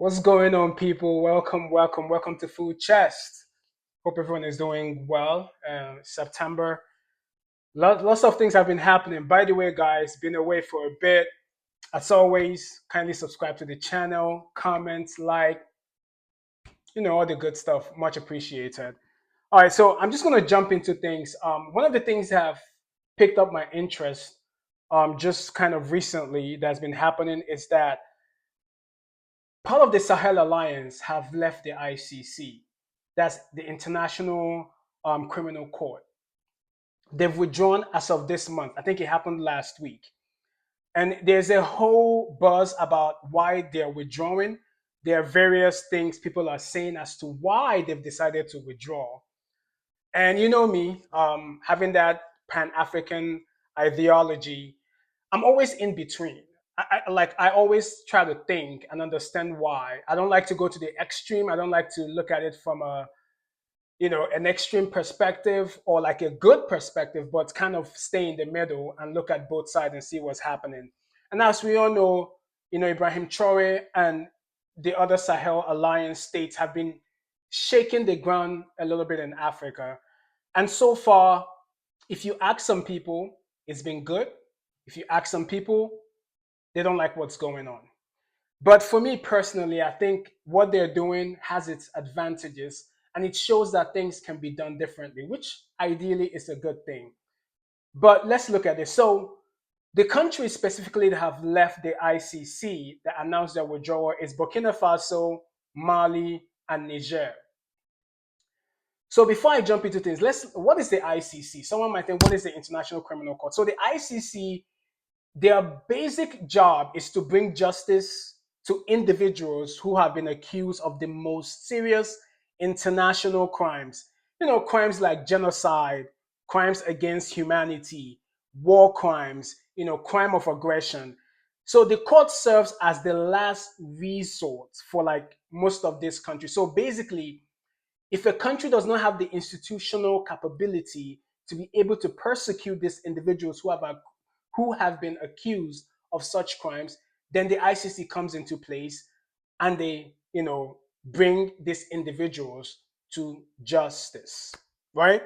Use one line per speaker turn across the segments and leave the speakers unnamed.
What's going on, people? Welcome to Food Chest. Hope everyone is doing well. September, lots of things have been happening. By the way, guys, been away for a bit. As always, kindly subscribe to the channel, comment, like, all the good stuff. Much appreciated. All right, so I'm just gonna jump into things. One of the things that have picked up my interest, just kind of recently that's been happening is that part of the Sahel Alliance have left the ICC. That's the International Criminal Court. They've withdrawn as of this month. I think it happened last week. And there's a whole buzz about why they're withdrawing. There are various things people are saying as to why they've decided to withdraw. And you know me, having that Pan African ideology, I'm always in between. I always try to think and understand why. I don't like to go to the extreme. I don't like to look at it from an extreme perspective or like a good perspective, but kind of stay in the middle and look at both sides and see what's happening. And as we all know, Ibrahim Traore and the other Sahel Alliance states have been shaking the ground a little bit in Africa. And so far, if you ask some people, it's been good. If you ask some people, they don't like what's going on. But for me personally, I think what they're doing has its advantages and it shows that things can be done differently, which ideally is a good thing. But let's look at this. So, the countries specifically that have left the ICC that announced their withdrawal is Burkina Faso, Mali, and Niger. So before I jump into things, what is the ICC? Someone might think, what is the International Criminal Court? So the ICC, their basic job is to bring justice to individuals who have been accused of the most serious international crimes. Crimes like genocide, crimes against humanity, war crimes, crime of aggression. So the court serves as the last resort for like most of this country. So basically, if a country does not have the institutional capability to be able to persecute these individuals who have been accused of such crimes, then the ICC comes into place and they, bring these individuals to justice, right?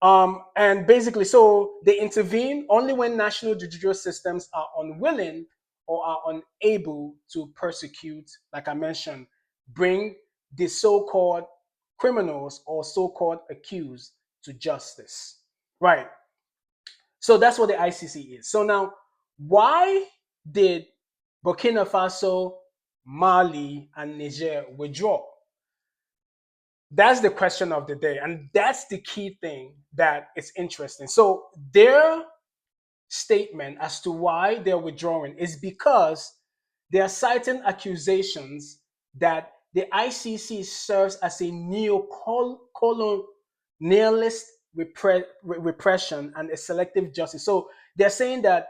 And basically, so they intervene only when national judicial systems are unwilling or are unable to persecute, like I mentioned, bring the so called criminals or so called accused to justice, right? So that's what the ICC is. So now, why did Burkina Faso, Mali, and Niger withdraw? That's the question of the day. And that's the key thing that is interesting. So their statement as to why they're withdrawing is because they are citing accusations that the ICC serves as a neo-colonialist repression and a selective justice. So they're saying that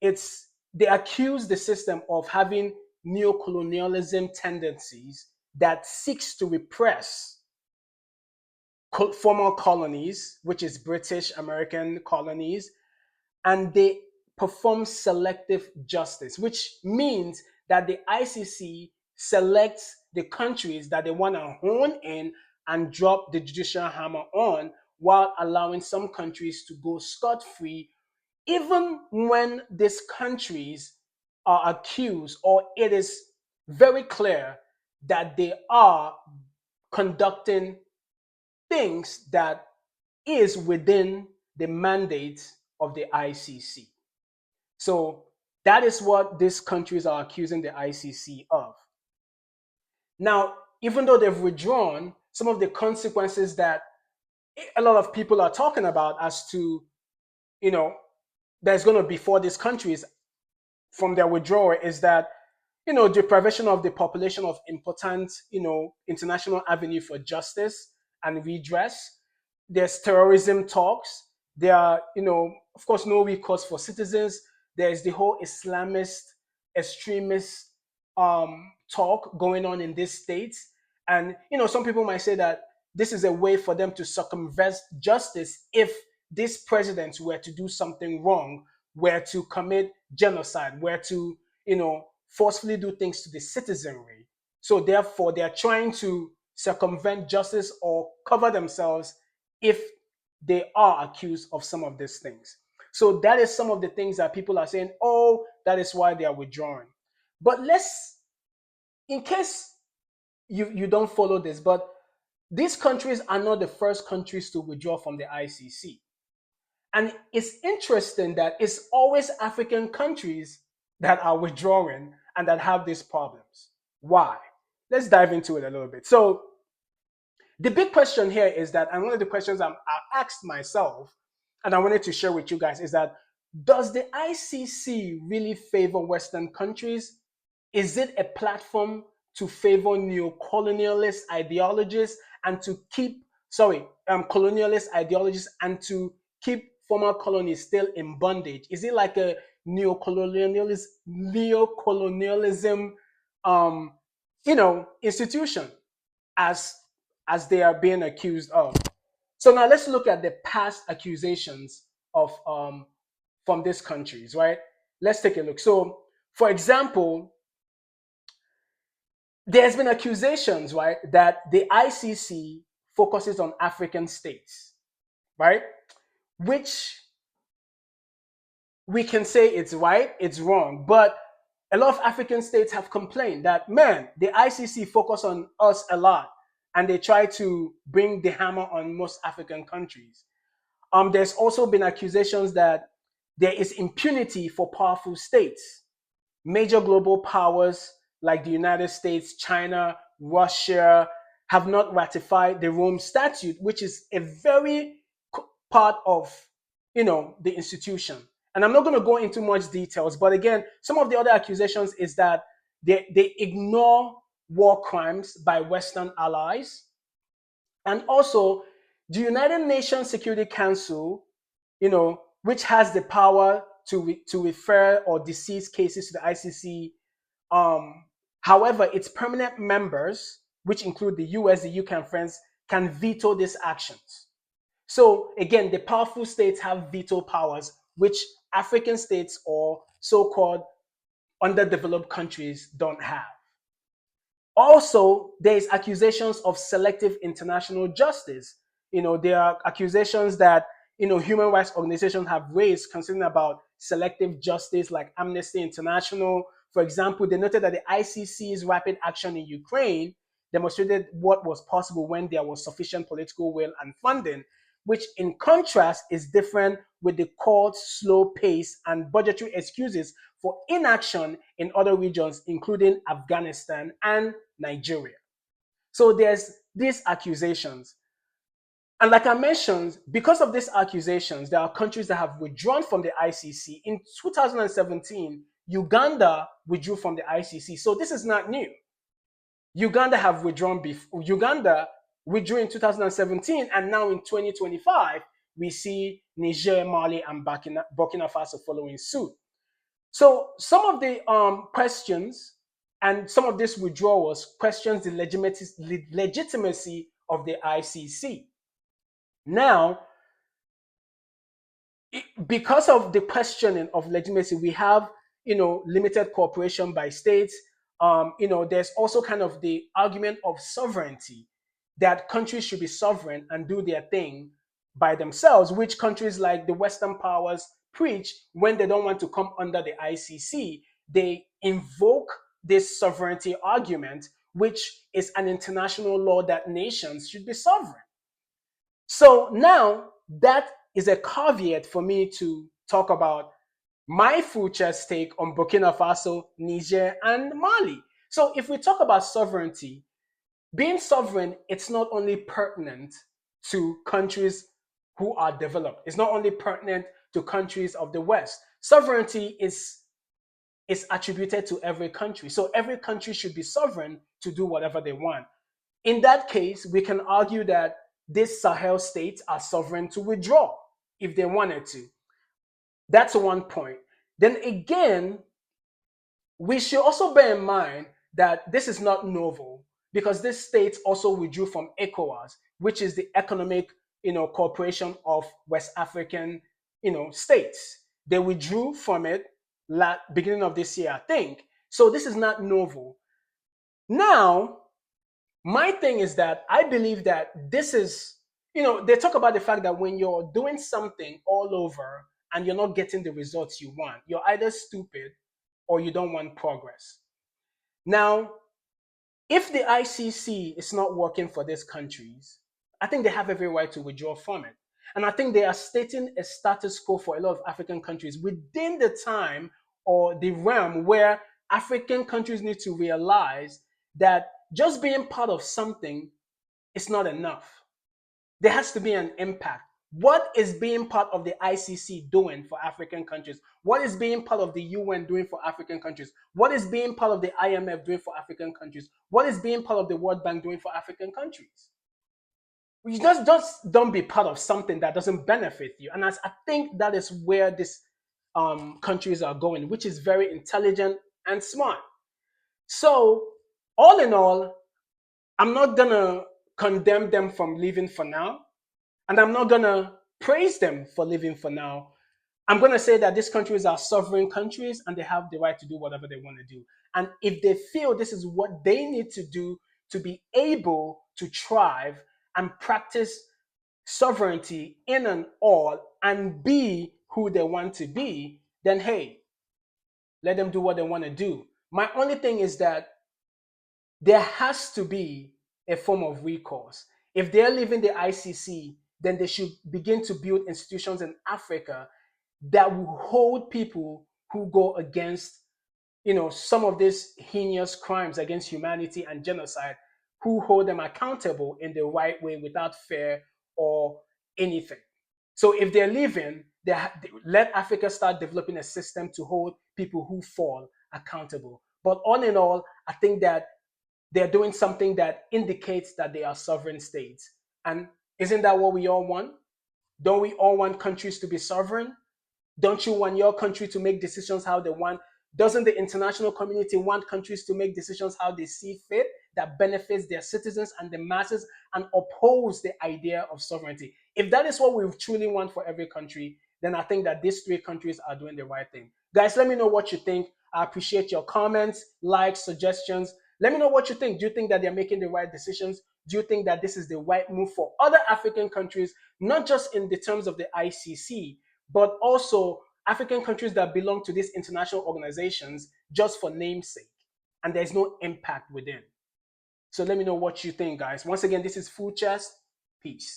they accuse the system of having neo-colonialism tendencies that seeks to repress former colonies, which is British American colonies, and they perform selective justice, which means that the ICC selects the countries that they want to hone in and drop the judicial hammer on, while allowing some countries to go scot free, even when these countries are accused or it is very clear that they are conducting things that is within the mandate of the ICC. So that is what these countries are accusing the ICC of. Now, even though they've withdrawn, some of the consequences that a lot of people are talking about as to, you know, there's going to be for these countries from their withdrawal is that, deprivation of the population of important, international avenue for justice and redress. There's terrorism talks. There are, of course, no recourse for citizens. There's the whole Islamist extremist talk going on in these states. And, some people might say that this is a way for them to circumvent justice if these presidents were to do something wrong, were to commit genocide, were to, forcefully do things to the citizenry. So therefore, they are trying to circumvent justice or cover themselves if they are accused of some of these things. So that is some of the things that people are saying, oh, that is why they are withdrawing. But let's, in case you don't follow this, but these countries are not the first countries to withdraw from the ICC. And it's interesting that it's always African countries that are withdrawing and that have these problems. Why? Let's dive into it a little bit. So, the big question here is that, and one of the questions I asked myself, and I wanted to share with you guys, is that does the ICC really favor Western countries? Is it a platform to favor neo-colonialist ideologies and to keep, colonialist ideologies and to keep former colonies still in bondage? Is it like a neo-colonialism, um, institution as they are being accused of? So now let's look at the past accusations of from these countries, right? Let's take a look. So, for example, there's been accusations, right, that the ICC focuses on African states, right? Which we can say it's right, it's wrong, but a lot of African states have complained that, man, the ICC focus on us a lot and they try to bring the hammer on most African countries. There's also been accusations that there is impunity for powerful states. Major global powers like the United States, China, Russia have not ratified the Rome Statute, which is a very part of the institution. And I'm not going to go into much details, but again, some of the other accusations is that they ignore war crimes by Western allies, and also the United Nations Security Council, which has the power to refer or dismiss cases to the ICC. However, its permanent members, which include the US, the UK, and France, can veto these actions. So again, the powerful states have veto powers, which African states or so-called underdeveloped countries don't have. Also, there is accusations of selective international justice. There are accusations that human rights organizations have raised concerning about selective justice, like Amnesty International. For example, they noted that the ICC's rapid action in Ukraine demonstrated what was possible when there was sufficient political will and funding, which in contrast is different with the court's slow pace and budgetary excuses for inaction in other regions, including Afghanistan and Nigeria. So there's these accusations. And like I mentioned, because of these accusations, there are countries that have withdrawn from the ICC. In 2017, Uganda withdrew from the ICC. So this is not new. Uganda have withdrawn before. Uganda withdrew in 2017, and now in 2025, we see Niger, Mali, and Burkina Faso following suit. So some of the questions and some of these withdrawals questions the legitimacy of the ICC. Now, because of the questioning of legitimacy, we have limited cooperation by states. There's also kind of the argument of sovereignty, that countries should be sovereign and do their thing by themselves, which countries like the Western powers preach when they don't want to come under the ICC. They invoke this sovereignty argument, which is an international law that nations should be sovereign. So now that is a caveat for me to talk about my future stake on Burkina Faso, Niger, and Mali. So if we talk about sovereignty, being sovereign, it's not only pertinent to countries who are developed. It's not only pertinent to countries of the West. Sovereignty is attributed to every country. So every country should be sovereign to do whatever they want. In that case, we can argue that these Sahel states are sovereign to withdraw if they wanted to. That's one point. Then again, we should also bear in mind that this is not novel, because these states also withdrew from ECOWAS, which is the economic, cooperation of West African, states. They withdrew from it beginning of this year, I think. So this is not novel. Now, my thing is that I believe that this is, they talk about the fact that when you're doing something all over and you're not getting the results you want, you're either stupid or you don't want progress. Now, if the ICC is not working for these countries, I think they have every right to withdraw from it. And I think they are stating a status quo for a lot of African countries within the time or the realm where African countries need to realize that just being part of something is not enough. There has to be an impact. What is being part of the ICC doing for African countries? What is being part of the UN doing for African countries? What is being part of the IMF doing for African countries? What is being part of the World Bank doing for African countries? You just don't be part of something that doesn't benefit you. And as I think that is where these countries are going, which is very intelligent and smart. So, all in all, I'm not gonna condemn them from leaving for now. And I'm not going to praise them for living for now. I'm going to say that these countries are sovereign countries and they have the right to do whatever they want to do. And if they feel this is what they need to do to be able to thrive and practice sovereignty in and all and be who they want to be, then hey, let them do what they want to do. My only thing is that there has to be a form of recourse. If they're leaving the ICC, then they should begin to build institutions in Africa that will hold people who go against, some of these heinous crimes against humanity and genocide, who hold them accountable in the right way without fear or anything. So if they're leaving, let Africa start developing a system to hold people who fall accountable. But all in all, I think that they're doing something that indicates that they are sovereign states. And isn't that what we all want? Don't we all want countries to be sovereign? Don't you want your country to make decisions how they want? Doesn't the international community want countries to make decisions how they see fit that benefits their citizens and the masses and oppose the idea of sovereignty? If that is what we truly want for every country, then I think that these three countries are doing the right thing. Guys, let me know what you think. I appreciate your comments, likes, suggestions. Let me know what you think. Do you think that they're making the right decisions? Do you think that this is the right move for other African countries, not just in the terms of the ICC, but also African countries that belong to these international organizations just for namesake, and there's no impact within? So let me know what you think, guys. Once again, this is Food Chest. Peace.